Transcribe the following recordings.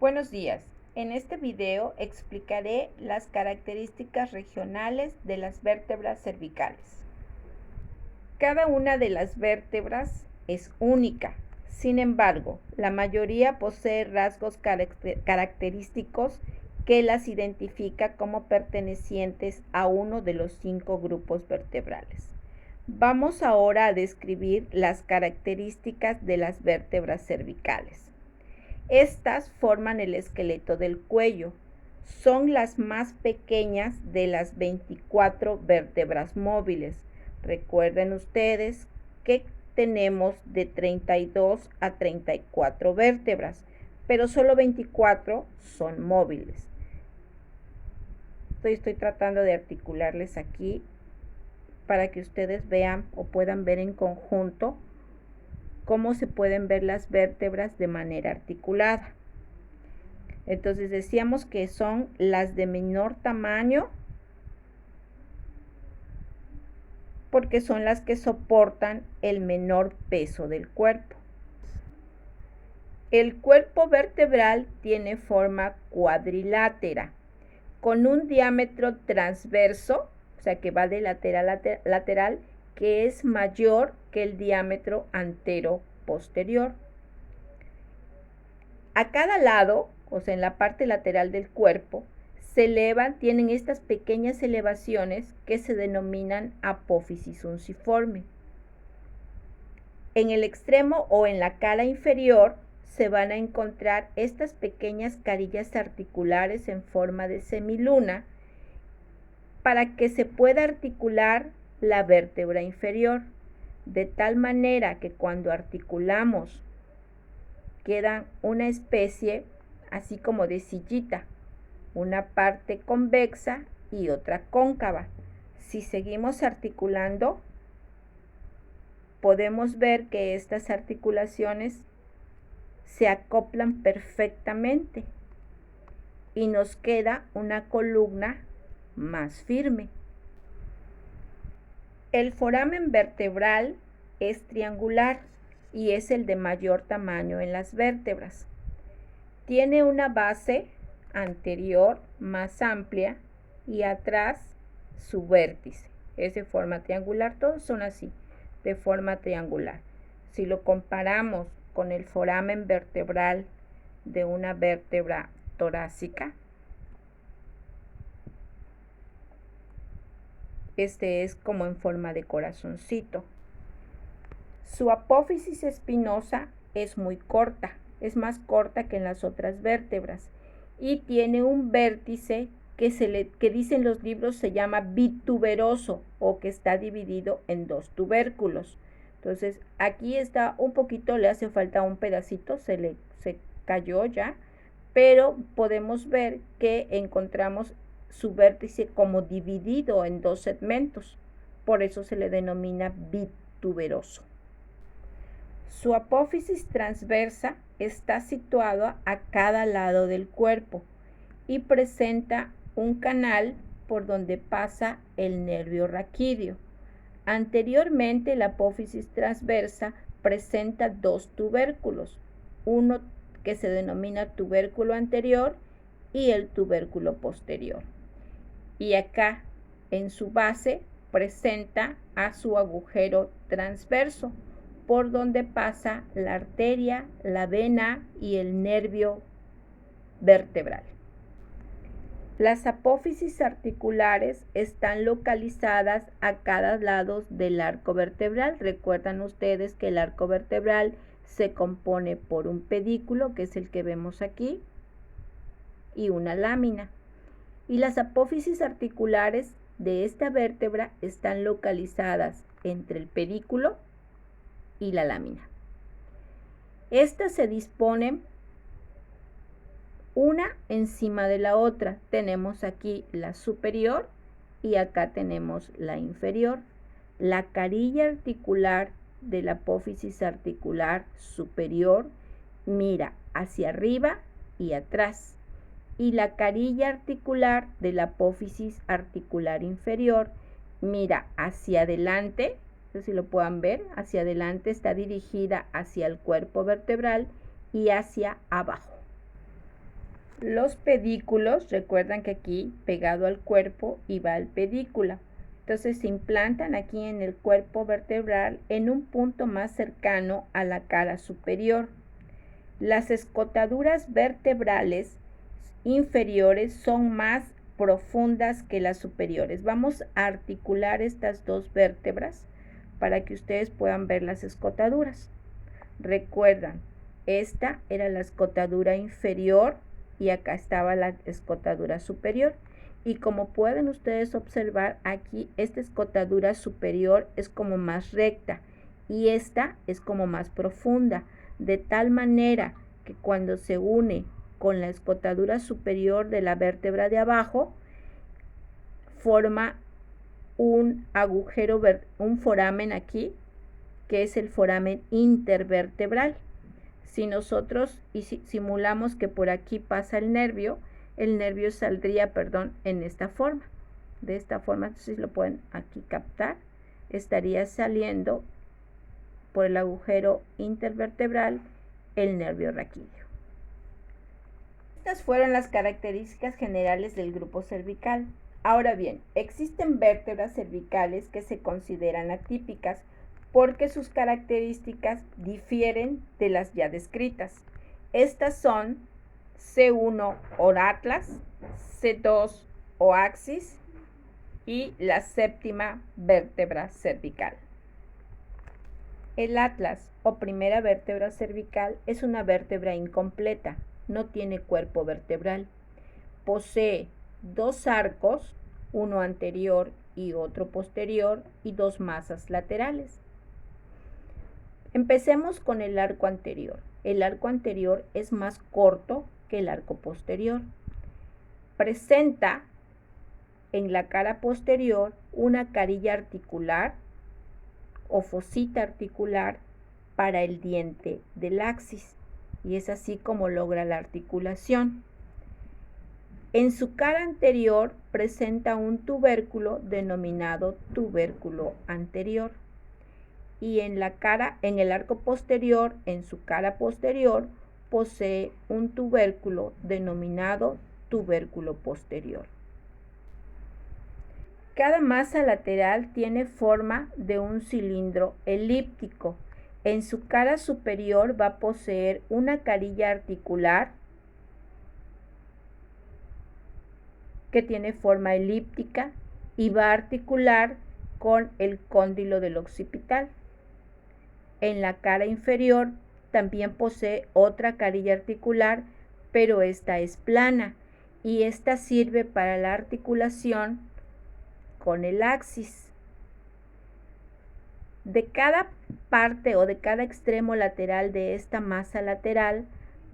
Buenos días. En este video explicaré las características regionales de las vértebras cervicales. Cada una de las vértebras es única. Sin embargo, la mayoría posee rasgos característicos que las identifica como pertenecientes a uno de los 5 grupos vertebrales. Vamos ahora a describir las características de las vértebras cervicales. Estas forman el esqueleto del cuello. Son las más pequeñas de las 24 vértebras móviles. Recuerden ustedes que tenemos de 32 a 34 vértebras, pero solo 24 son móviles. Estoy tratando de articularles aquí para que ustedes vean o puedan ver en conjunto cómo se pueden ver las vértebras de manera articulada. Entonces decíamos que son las de menor tamaño porque son las que soportan el menor peso del cuerpo. El cuerpo vertebral tiene forma cuadrilátera con un diámetro transverso, o sea que va de lateral a lateral, que es mayor que el diámetro antero-posterior. A cada lado, o sea en la parte lateral del cuerpo, se elevan, tienen estas pequeñas elevaciones que se denominan apófisis unciforme. En el extremo o en la cara inferior se van a encontrar estas pequeñas carillas articulares en forma de semiluna para que se pueda articular la vértebra inferior, de tal manera que cuando articulamos queda una especie así como de sillita, una parte convexa y otra cóncava. Si seguimos articulando, podemos ver que estas articulaciones se acoplan perfectamente y nos queda una columna más firme. El foramen vertebral es triangular y es el de mayor tamaño en las vértebras. Tiene una base anterior más amplia y atrás su vértice. Es de forma triangular, todos son así, de forma triangular. Si lo comparamos con el foramen vertebral de una vértebra torácica, este es como en forma de corazoncito. Su apófisis espinosa es muy corta, es más corta que en las otras vértebras y tiene un vértice que dicen los libros se llama bituberoso o que está dividido en 2 tubérculos. Entonces aquí está un poquito, le hace falta un pedacito, se cayó ya, pero podemos ver que encontramos su vértice como dividido en 2 segmentos, por eso se le denomina bituberoso. Su apófisis transversa está situado a cada lado del cuerpo y presenta un canal por donde pasa el nervio raquídeo. Anteriormente, la apófisis transversa presenta 2 tubérculos, uno que se denomina tubérculo anterior y el tubérculo posterior. Y acá, en su base, presenta a su agujero transverso, por donde pasa la arteria, la vena y el nervio vertebral. Las apófisis articulares están localizadas a cada lado del arco vertebral. Recuerdan ustedes que el arco vertebral se compone por un pedículo, que es el que vemos aquí, y una lámina. Y las apófisis articulares de esta vértebra están localizadas entre el pedículo y la lámina. Estas se disponen una encima de la otra. Tenemos aquí la superior y acá tenemos la inferior. La carilla articular de la apófisis articular superior mira hacia arriba y atrás, y la carilla articular de la apófisis articular inferior mira hacia adelante. No sé si lo puedan ver, hacia adelante, está dirigida hacia el cuerpo vertebral y hacia abajo. Los pedículos, recuerdan que aquí pegado al cuerpo iba el pedículo. Entonces se implantan aquí en el cuerpo vertebral en un punto más cercano a la cara superior. Las escotaduras vertebrales inferiores son más profundas que las superiores. Vamos a articular estas dos vértebras para que ustedes puedan ver las escotaduras. Recuerdan, esta era la escotadura inferior y acá estaba la escotadura superior. Y como pueden ustedes observar aquí, esta escotadura superior es como más recta y esta es como más profunda, de tal manera que cuando se une con la escotadura superior de la vértebra de abajo, forma un agujero, un foramen aquí, que es el foramen intervertebral. Si nosotros simulamos que por aquí pasa el nervio saldría, en esta forma. De esta forma, entonces lo pueden aquí captar, estaría saliendo por el agujero intervertebral el nervio raquídeo. Estas fueron las características generales del grupo cervical. Ahora bien, existen vértebras cervicales que se consideran atípicas porque sus características difieren de las ya descritas. Estas son C1 o atlas, C2 o axis y la séptima vértebra cervical. El atlas o primera vértebra cervical es una vértebra incompleta, no tiene cuerpo vertebral. Posee dos arcos, uno anterior y otro posterior, y dos masas laterales. Empecemos con el arco anterior. El arco anterior es más corto que el arco posterior. Presenta en la cara posterior una carilla articular o fosita articular para el diente del axis, y es así como logra la articulación. En su cara anterior presenta un tubérculo denominado tubérculo anterior, y en el arco posterior, en su cara posterior, posee un tubérculo denominado tubérculo posterior. Cada masa lateral tiene forma de un cilindro elíptico. En su cara superior va a poseer una carilla articular que tiene forma elíptica y va a articular con el cóndilo del occipital. En la cara inferior también posee otra carilla articular, pero esta es plana y esta sirve para la articulación con el axis. De cada parte o de cada extremo lateral de esta masa lateral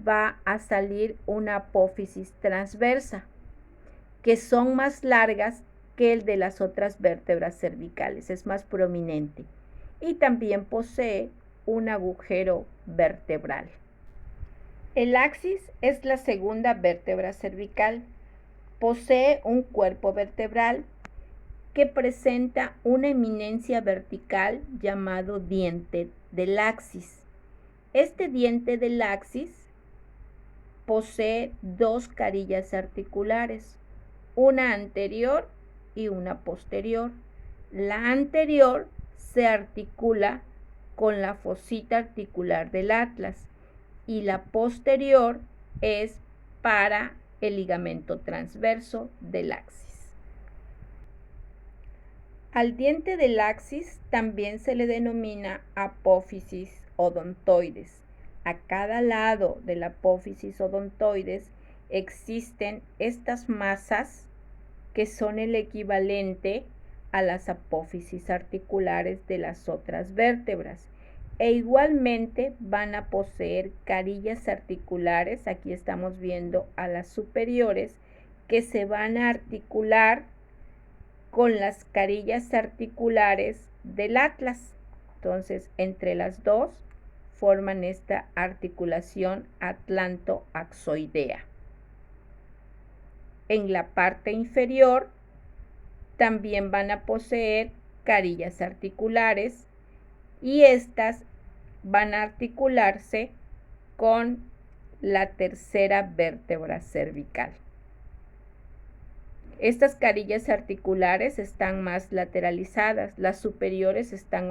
va a salir una apófisis transversa, que son más largas que el de las otras vértebras cervicales, es más prominente, y también posee un agujero vertebral. El axis es la segunda vértebra cervical. Posee un cuerpo vertebral que presenta una eminencia vertical llamado diente del axis. Este diente del axis posee dos carillas articulares, una anterior y una posterior. La anterior se articula con la fosita articular del atlas y la posterior es para el ligamento transverso del axis. Al diente del axis también se le denomina apófisis odontoides. A cada lado de la apófisis odontoides existen estas masas que son el equivalente a las apófisis articulares de las otras vértebras, e igualmente van a poseer carillas articulares. Aquí estamos viendo a las superiores que se van a articular con las carillas articulares del atlas. Entonces, entre las dos forman esta articulación atlantoaxoidea. En la parte inferior también van a poseer carillas articulares y estas van a articularse con la tercera vértebra cervical. Estas carillas articulares están más lateralizadas, las superiores están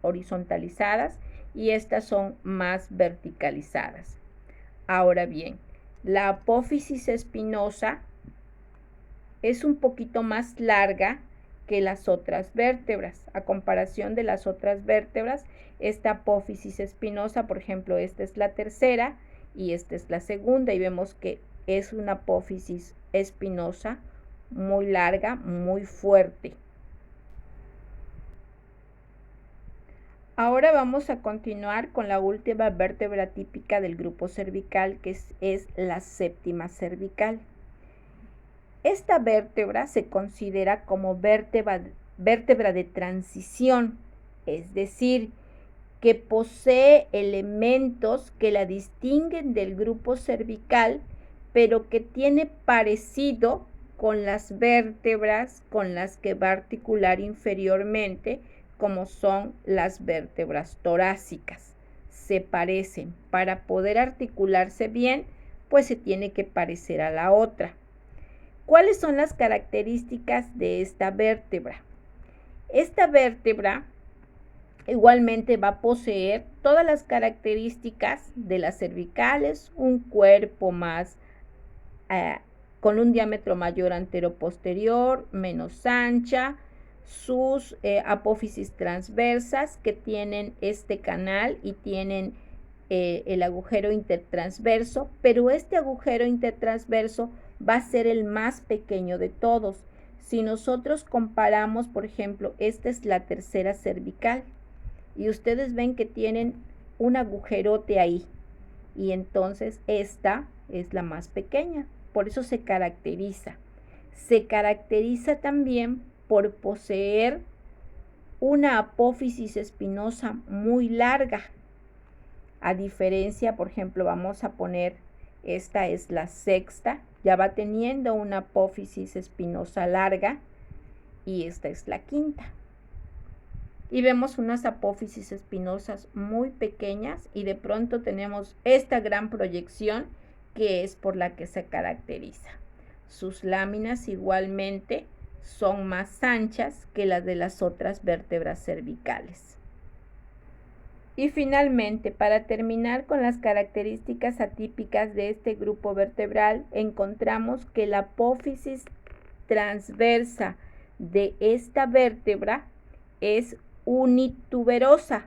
horizontalizadas y estas son más verticalizadas. Ahora bien, la apófisis espinosa es un poquito más larga que las otras vértebras. A comparación de las otras vértebras, esta apófisis espinosa, por ejemplo, esta es la tercera y esta es la segunda, y vemos que es una apófisis espinosa muy larga, muy fuerte. Ahora vamos a continuar con la última vértebra típica del grupo cervical, que es la séptima cervical. Esta vértebra se considera como vértebra de transición, es decir, que posee elementos que la distinguen del grupo cervical, pero que tiene parecido con las vértebras con las que va a articular inferiormente, como son las vértebras torácicas. Se parecen. Para poder articularse bien, pues se tiene que parecer a la otra. ¿Cuáles son las características de esta vértebra? Esta vértebra igualmente va a poseer todas las características de las cervicales, un cuerpo más con un diámetro mayor antero-posterior, menos ancha, sus apófisis transversas que tienen este canal y tienen el agujero intertransverso, pero este agujero intertransverso va a ser el más pequeño de todos. Si nosotros comparamos, por ejemplo, esta es la tercera cervical y ustedes ven que tienen un agujerote ahí y entonces esta es la más pequeña, por eso se caracteriza. Se caracteriza también por poseer una apófisis espinosa muy larga. A diferencia, por ejemplo, vamos a poner, esta es la sexta, ya va teniendo una apófisis espinosa larga y esta es la quinta. Y vemos unas apófisis espinosas muy pequeñas y de pronto tenemos esta gran proyección que es por la que se caracteriza. Sus láminas igualmente son más anchas que las de las otras vértebras cervicales. Y finalmente, para terminar con las características atípicas de este grupo vertebral, encontramos que la apófisis transversa de esta vértebra es unituberosa.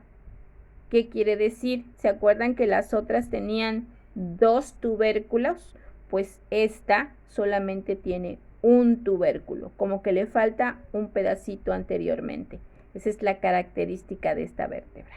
¿Qué quiere decir? ¿Se acuerdan que las otras tenían dos tubérculos? Pues esta solamente tiene un tubérculo, como que le falta un pedacito anteriormente. Esa es la característica de esta vértebra.